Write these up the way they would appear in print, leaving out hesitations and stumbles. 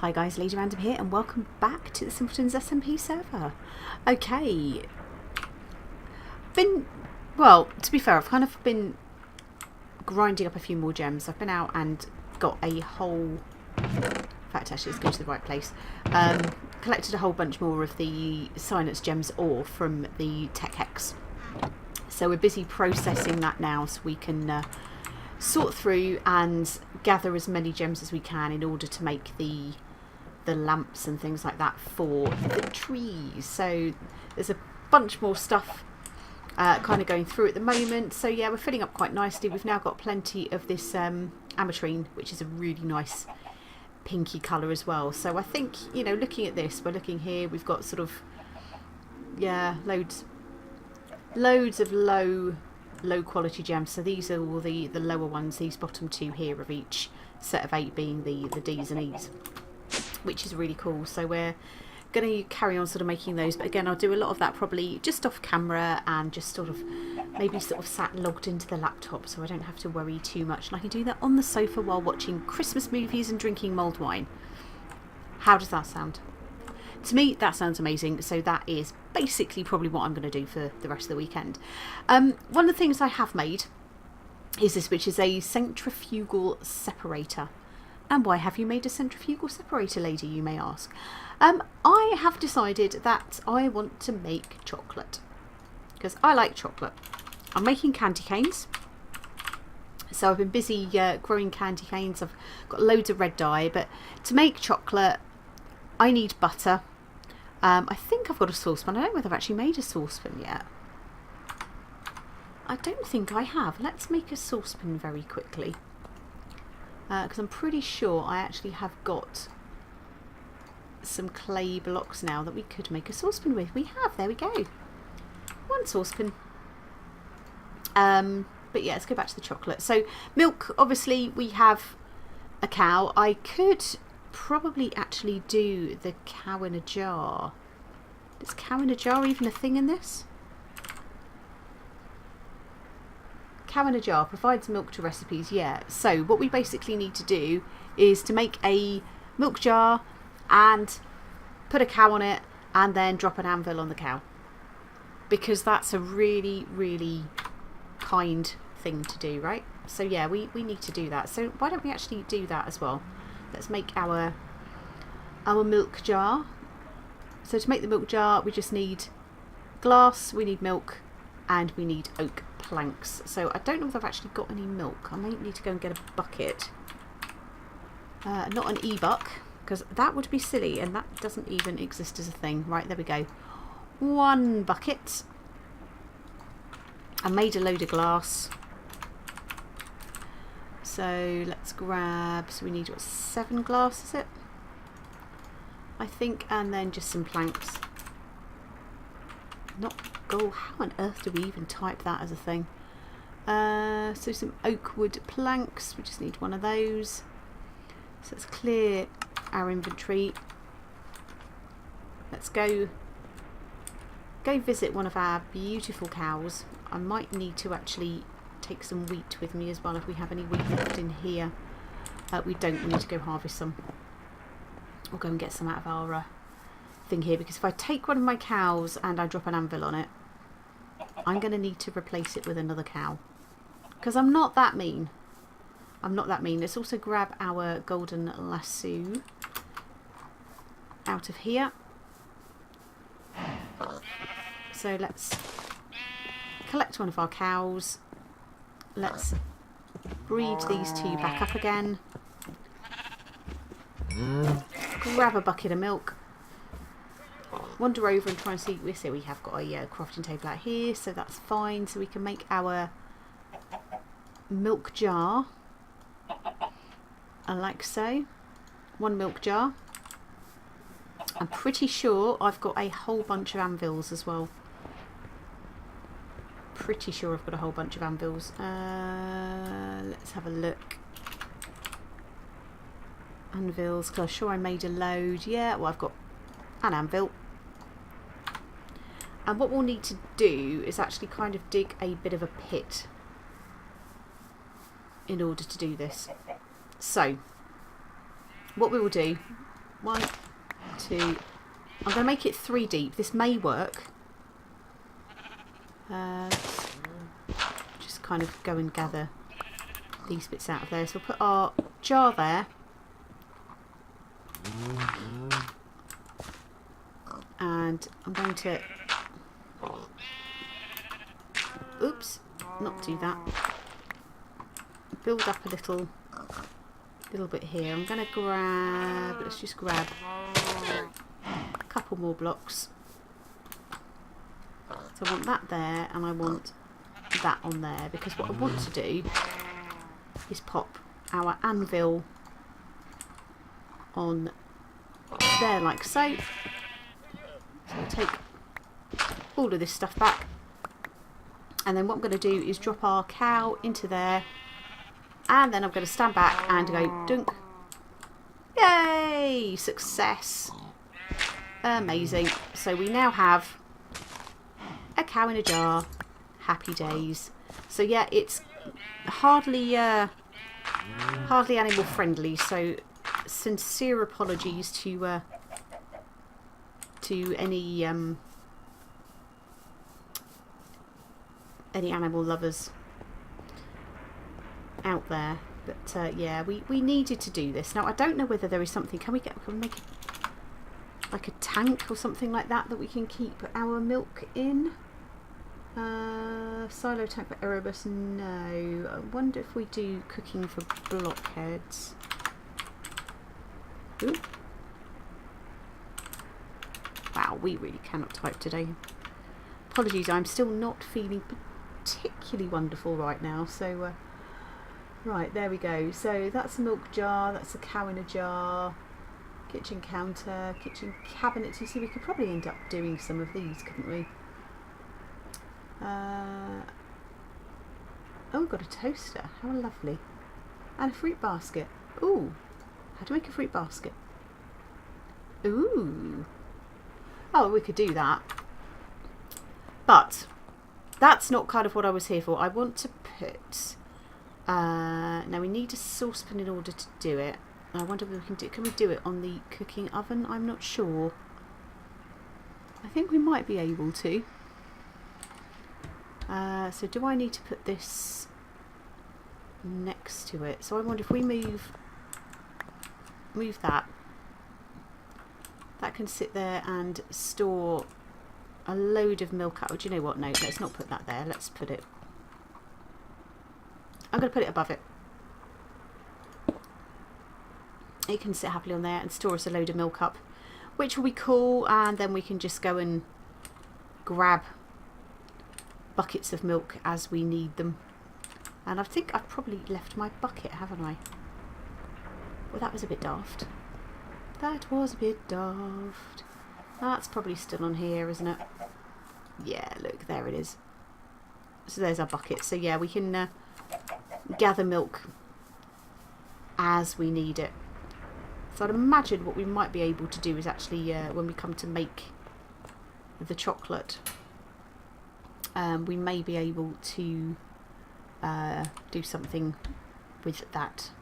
Hi guys, Lady Random here and welcome back to the Simpletons SMP server. Okay, well, to be fair, I've kind of been grinding up a few more gems. I've been out and got a whole, in fact actually let's go to the right place, collected a whole bunch more of the Silence Gems ore from the Tech Hex. So we're busy processing that now so we can sort through and gather as many gems as we can in order to make the lamps and things like that for the trees. So there's a bunch more stuff kind of going through at the moment. So yeah, we're filling up quite nicely. We've now got plenty of this ametrine, which is a really nice pinky colour as well. So I think, you know, looking at this, we're looking here, we've got sort of, yeah, loads of low quality gems. So these are all the lower ones, these bottom two here of each set of 8 being the D's and E's, which is really cool. So we're going to carry on sort of making those, but again I'll do a lot of that probably just off camera and just sort of maybe sort of sat logged into the laptop so I don't have to worry too much, and I can do that on the sofa while watching Christmas movies and drinking mulled wine. How does that sound? To me that sounds amazing. So that is basically probably what I'm going to do for the rest of the weekend. One of the things I have made is this, which is a centrifugal separator. And why have you made a centrifugal separator, lady, you may ask? I have decided that I want to make chocolate because I like chocolate. I'm making candy canes, so I've been busy growing candy canes. I've got loads of red dye, but to make chocolate I need butter. I think I've got a saucepan. I don't know whether I've actually made a saucepan yet. I don't think I have. Let's make a saucepan very quickly. Because I'm pretty sure I actually have got some clay blocks now that we could make a saucepan with. We have, there we go. One saucepan. But yeah, let's go back to the chocolate. So milk, obviously we have a cow. I could probably actually do the cow in a jar. Is cow in a jar even a thing in this? Cow in a jar provides milk to recipes, yeah. So what we basically need to do is to make a milk jar and put a cow on it and then drop an anvil on the cow, because that's a really, really kind thing to do, right? So yeah, we need to do that. So why don't we actually do that as well? Let's make our milk jar. So to make the milk jar we just need glass, we need milk, and we need oak planks. So I don't know if I've actually got any milk. I might need to go and get a bucket. Not an e-buck, because that would be silly and that doesn't even exist as a thing. Right, there we go. One bucket. I made a load of glass. So let's grab, so we need, what, 7 glass is it? I think, and then just some planks. Not gold. How on earth do we even type that as a thing? So some oak wood planks. We just need one of those. So let's clear our inventory. Let's go visit one of our beautiful cows. I might need to actually take some wheat with me as well if we have any wheat left in here. We don't. We need to go harvest some. Or go and get some out of our thing here, because if I take one of my cows and I drop an anvil on it, I'm going to need to replace it with another cow, because I'm not that mean. I'm not that mean. Let's also grab our golden lasso out of here. So let's collect one of our cows. Let's breed these 2 back up again. Grab a bucket of milk. Wander over and try and see. We have got a crafting table out here, so that's fine. So we can make our milk jar, like so. 1 milk jar. I'm pretty sure I've got a whole bunch of anvils as well. Pretty sure I've got a whole bunch of anvils. Let's have a look. Anvils, because I'm sure I made a load. Yeah, well, I've got an anvil. And what we'll need to do is actually kind of dig a bit of a pit in order to do this. So what we will do 1, 2. I'm going to make it 3 deep. This may work. Just kind of go and gather these bits out of there. So we'll put our jar there. And I'm going to, oops, not do that. Build up a little bit here. I'm going to grab, let's just grab a couple more blocks. So I want that there, and I want that on there, because what I want to do is pop our anvil on there like so. So I'll take all of this stuff back, and then what I'm going to do is drop our cow into there, and then I'm going to stand back and go dunk. Yay! Success! Amazing. So we now have a cow in a jar. Happy days. So yeah, it's hardly animal friendly, so sincere apologies to any animal lovers out there, but yeah, we needed to do this. Now I don't know whether there is something, can we make like a tank or something like that we can keep our milk in? Silo tank for Erebus, no. I wonder if we do cooking for blockheads. Ooh. Wow, we really cannot type today. Apologies, I'm still not feeling particularly wonderful right now. So, right, there we go. So that's a milk jar, that's a cow in a jar, kitchen counter, kitchen cabinet. You see, we could probably end up doing some of these, couldn't we? Oh, we've got a toaster. How lovely. And a fruit basket. Ooh. How to make a fruit basket. Ooh. Oh, we could do that. But that's not kind of what I was here for. I want to put... now we need a saucepan in order to do it. I wonder if we can do... Can we do it on the cooking oven? I'm not sure. I think we might be able to. So do I need to put this next to it? So I wonder if we move that. That can sit there and store a load of milk out. Oh, do you know what? No, let's not put that there. Let's put it... I'm going to put it above it. It can sit happily on there and store us a load of milk up, which will be cool, and then we can just go and grab buckets of milk as we need them. And I think I've probably left my bucket, haven't I? Well, that was a bit daft. That was a bit daft. That's probably still on here, isn't it? Yeah, look, there it is. So there's our bucket. So yeah, we can gather milk as we need it. So I'd imagine what we might be able to do is actually, when we come to make the chocolate, we may be able to do something with that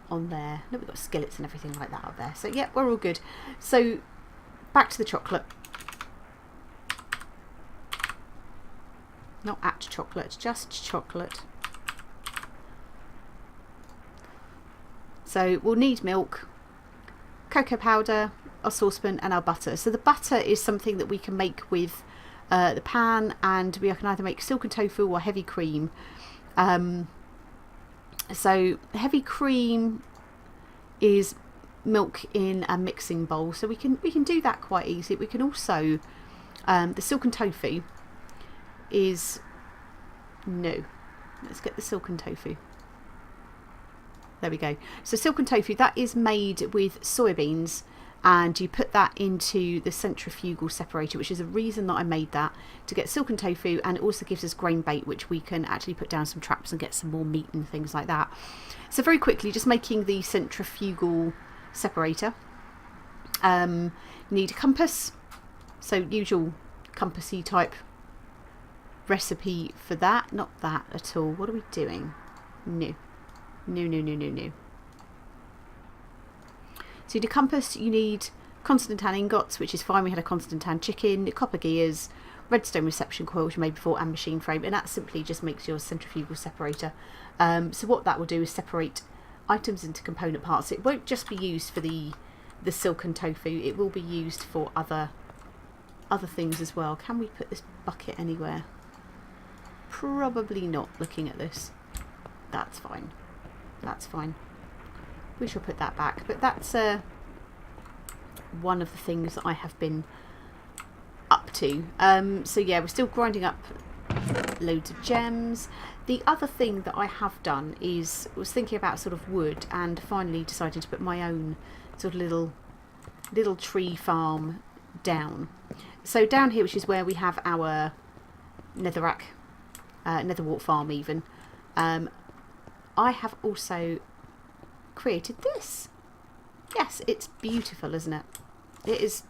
on there. Look, we've got skillets and everything like that up there. So yeah, we're all good. So back to the chocolate. Not at chocolate, just chocolate. So we'll need milk, cocoa powder, our saucepan and our butter. So the butter is something that we can make with the pan, and we can either make silken tofu or heavy cream. So heavy cream is milk in a mixing bowl, so we can do that quite easily. We can also the silken tofu is let's get the silken tofu. There we go. So silken tofu, that is made with soybeans, and you put that into the centrifugal separator, which is the reason that I made that, to get silken tofu, and it also gives us grain bait, which we can actually put down some traps and get some more meat and things like that. So very quickly, just making the centrifugal separator. You need a compass, so usual compassy type recipe for that. Not that at all. What are we doing? No. So you need a compass, you need constant tan ingots, which is fine. We had a constant tan chicken, copper gears, redstone reception coil, which we made before, and machine frame, and that simply just makes your centrifugal separator. So what that will do is separate items into component parts. It won't just be used for the silken tofu, it will be used for other things as well. Can we put this bucket anywhere? Probably not, looking at this. That's fine. That's fine. We shall put that back. But that's one of the things that I have been up to. So yeah, we're still grinding up loads of gems. The other thing that I have done was thinking about sort of wood, and finally decided to put my own sort of little tree farm down. So down here, which is where we have our netherrack, netherwart farm even, I have also created this. Yes, it's beautiful, isn't it? It is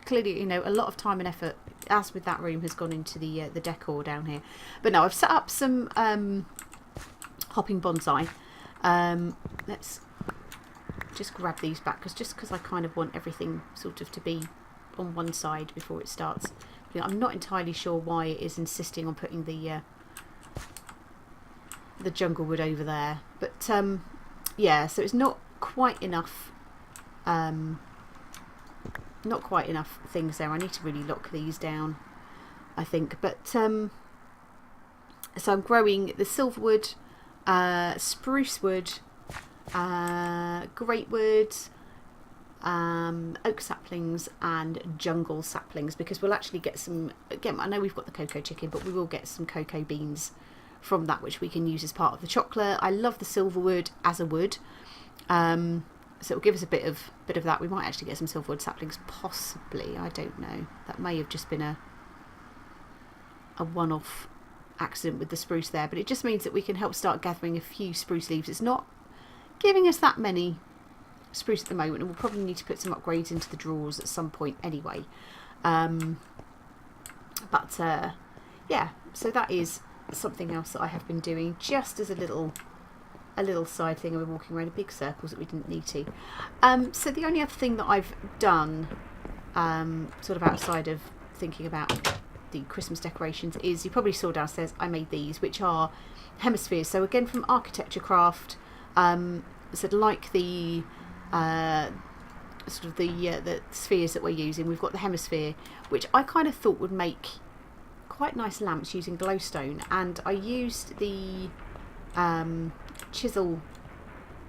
clearly, you know, a lot of time and effort, as with that room, has gone into the decor down here. But no, I've set up some hopping bonsai. Let's just grab these back, because I kind of want everything sort of to be on one side before it starts. You know, I'm not entirely sure why it is insisting on putting the jungle wood over there, but yeah, so it's not quite enough things there. I need to really lock these down, I think. But so I'm growing the silverwood, spruce wood, great wood, oak saplings and jungle saplings, because we'll actually get some, again, I know we've got the cocoa chicken, but we will get some cocoa beans from that, which we can use as part of the chocolate. I love the silverwood as a wood, so it'll give us a bit of that. We might actually get some silverwood saplings, possibly. I don't know. That may have just been a one-off accident with the spruce there, but it just means that we can help start gathering a few spruce leaves. It's not giving us that many spruce at the moment, and we'll probably need to put some upgrades into the drawers at some point anyway. But yeah, so that is something else that I have been doing, just as a little side thing. I've been walking around in big circles that we didn't need to. So the only other thing that I've done, sort of outside of thinking about the Christmas decorations, is, you probably saw downstairs, I made these, which are hemispheres. So again, from Architecture Craft, so like the sort of the spheres that we're using, we've got the hemisphere, which I kind of thought would make quite nice lamps using glowstone, and I used the chisel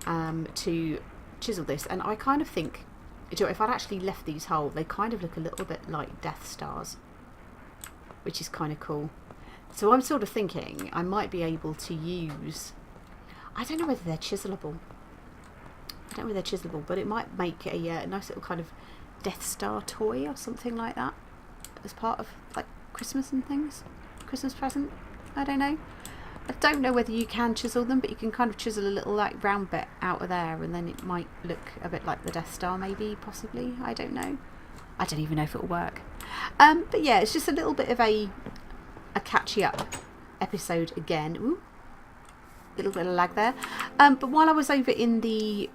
to chisel this, and I kind of think, you know, if I'd actually left these whole, they kind of look a little bit like Death Stars, which is kind of cool. So I'm sort of thinking I might be able to use, I don't know whether they're chiselable. I don't know whether they're chiselable, but it might make a nice little kind of Death Star toy or something like that as part of like Christmas and things. Christmas present. I don't know. I don't know whether you can chisel them, but you can kind of chisel a little like round bit out of there, and then it might look a bit like the Death Star, maybe, possibly. I don't know. I don't even know if it'll work. But yeah, it's just a little bit of a catchy up episode again. Ooh, little bit of lag there. But while I was over in the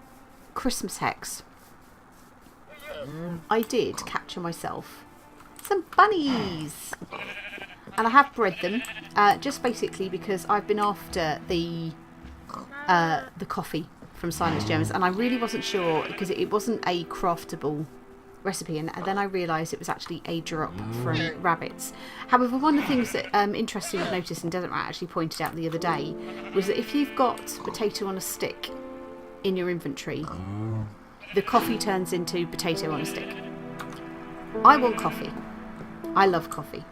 Christmas hex, I did capture myself some bunnies, and I have bred them just basically because I've been after the coffee from Silence Gems, and I really wasn't sure because it wasn't a craftable recipe, and then I realised it was actually a drop from rabbits. However, one of the things that interestingly noticed, and Desert Rat actually pointed out the other day, was that if you've got potato on a stick in your inventory, the coffee turns into potato on a stick. I want coffee. I love coffee.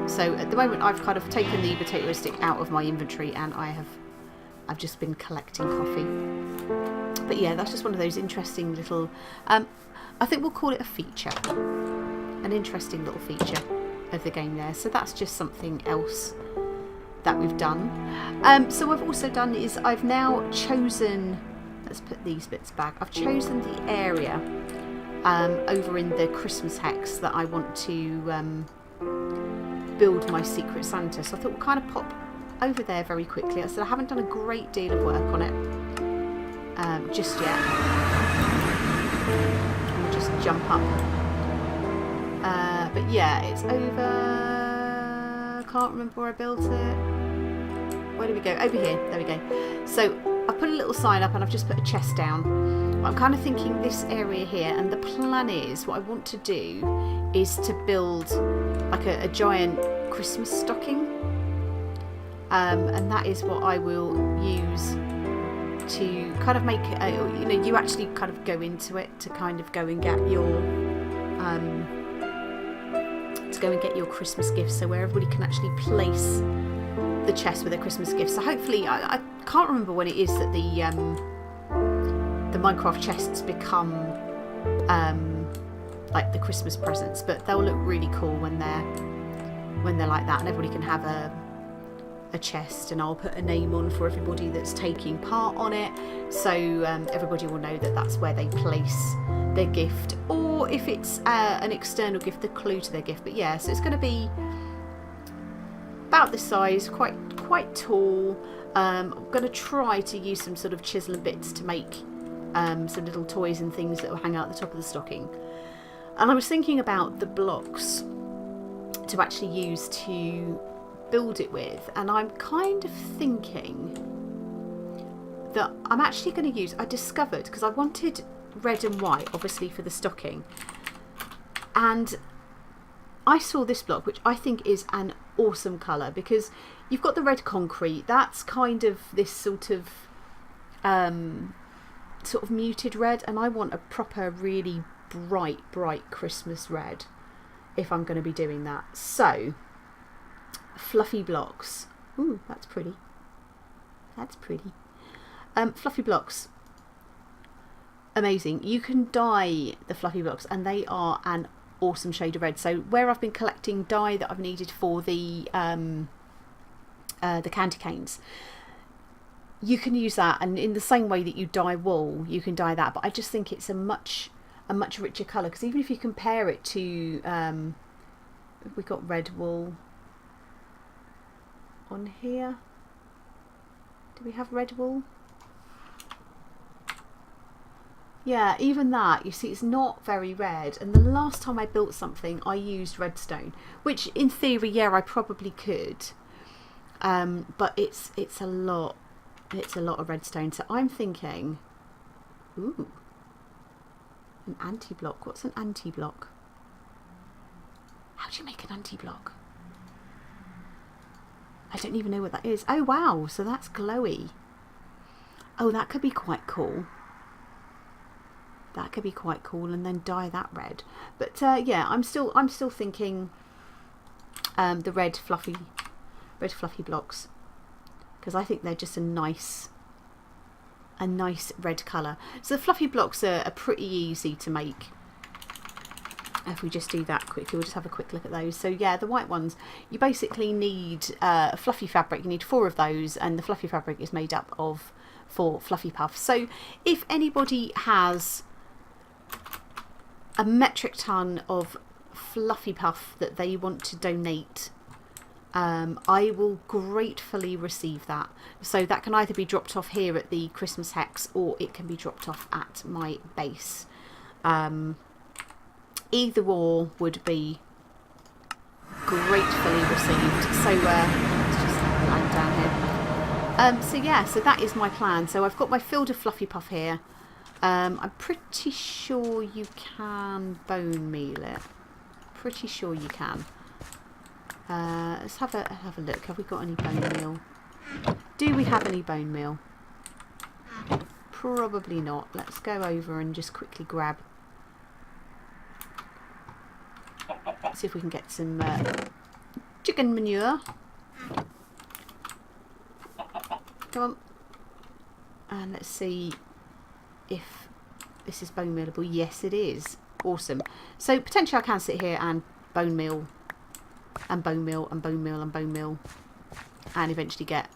So at the moment I've kind of taken the potato stick out of my inventory, and I've just been collecting coffee. But yeah, that's just one of those interesting little, I think we'll call it a feature. An interesting little feature of the game there. So that's just something else that we've done. So what I've also done is I've now chosen, let's put these bits back, I've chosen the area over in the Christmas hex that I want to build my secret Santa. So I thought we'll kind of pop over there very quickly. I said I haven't done a great deal of work on it just yet. We'll just jump up. But yeah, it's over. Can't remember where I built it. Where do we go? Over here. There we go. So I put a little sign up and I've just put a chest down. I'm kind of thinking this area here, and the plan is what I want to do is to build like a giant Christmas stocking, and that is what I will use to kind of make you know, you actually kind of go into it to kind of go and get your Christmas gifts, so where everybody can actually place the chest with their Christmas gifts. So hopefully, I can't remember when it is that the Minecraft chests become like the Christmas presents, but they'll look really cool when they're like that, and everybody can have a chest, and I'll put a name on for everybody that's taking part on it, so everybody will know that that's where they place their gift, or if it's an external gift, the clue to their gift. But yeah, so it's going to be about this size, quite tall. I'm going to try to use some sort of chisel and bits to make some little toys and things that will hang out at the top of the stocking. And I was thinking about the blocks to actually use to build it with, and I'm kind of thinking that I'm actually going to use, I discovered, because I wanted red and white obviously for the stocking, and I saw this block, which I think is an awesome colour, because you've got the red concrete, that's kind of this sort of muted red, and I want a proper really bright Christmas red if I'm going to be doing that. So fluffy blocks. Ooh, that's pretty. That's pretty. Fluffy blocks. Amazing. You can dye the fluffy blocks, and they are an awesome shade of red. So where I've been collecting dye that I've needed for the candy canes, you can use that, and in the same way that you dye wool, you can dye that. But I just think it's a much richer colour, because even if you compare it to we've got red wool on here. Do we have red wool? Yeah, even that, you see, it's not very red. And the last time I built something, I used redstone, which in theory, yeah, I probably could. But it's a lot of redstone. So I'm thinking, ooh, an anti-block. What's an anti-block? How do you make an anti-block? I don't even know what that is. Oh wow, so that's glowy. Oh, that could be quite cool. That could be quite cool, and then dye that red. But yeah, I'm still thinking the red fluffy blocks, because I think they're just a nice red colour. So the fluffy blocks are pretty easy to make. If we just do that quickly, we'll just have a quick look at those. So yeah, the white ones, you basically need fluffy fabric. You need 4 of those, and the fluffy fabric is made up of 4 fluffy puffs. So if anybody has a metric ton of fluffy puff that they want to donate, I will gratefully receive that. So that can either be dropped off here at the Christmas Hex, or it can be dropped off at my base. Either or would be gratefully received. So let's just land down here. So yeah, so that is my plan. So I've got my field of fluffy puff here. I'm pretty sure you can bone meal it. Pretty sure you can. Let's have a look. Have we got any bone meal? Do we have any bone meal? Probably not. Let's go over and just quickly grab. Let's see if we can get some chicken manure. Come on. And let's see if this is bone mealable. Yes, it is. Awesome. So potentially I can sit here and bone meal and bone meal and bone meal and bone meal and eventually get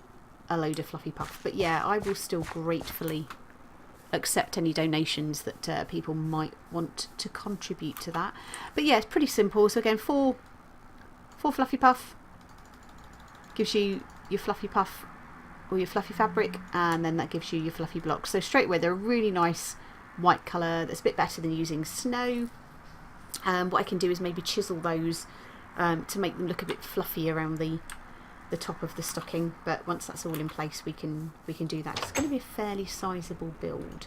a load of fluffy puff. But yeah, I will still gratefully accept any donations that people might want to contribute to that. But yeah, it's pretty simple. So again, 4 fluffy puff gives you your fluffy puff or your fluffy fabric, and then that gives you your fluffy blocks. So straight away, they're a really nice white colour that's a bit better than using snow. What I can do is maybe chisel those to make them look a bit fluffy around the top of the stocking, but once that's all in place we can do that. It's going to be a fairly sizable build.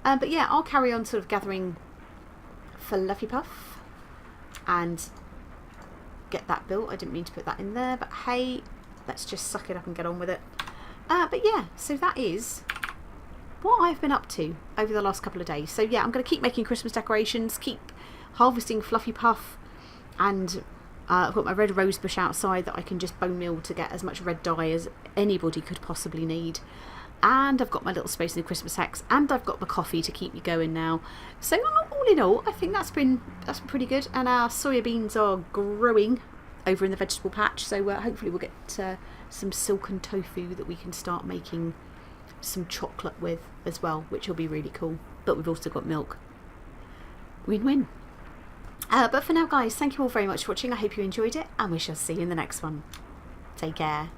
But yeah, I'll carry on sort of gathering Fluffy Puff and get that built. I didn't mean to put that in there, but hey, let's just suck it up and get on with it. But yeah, so that is what I've been up to over the last couple of days. So yeah, I'm going to keep making Christmas decorations, keep harvesting Fluffy Puff, and I've got my red rose bush outside that I can just bone meal to get as much red dye as anybody could possibly need. And I've got my little space in the Christmas hex, and I've got the coffee to keep me going now. So all in all, I think that's been pretty good. And our soya beans are growing over in the vegetable patch, so hopefully we'll get some silken tofu that we can start making some chocolate with as well, which will be really cool. But we've also got milk. Win-win. But for now, guys, thank you all very much for watching. I hope you enjoyed it, and we shall see you in the next one. Take care.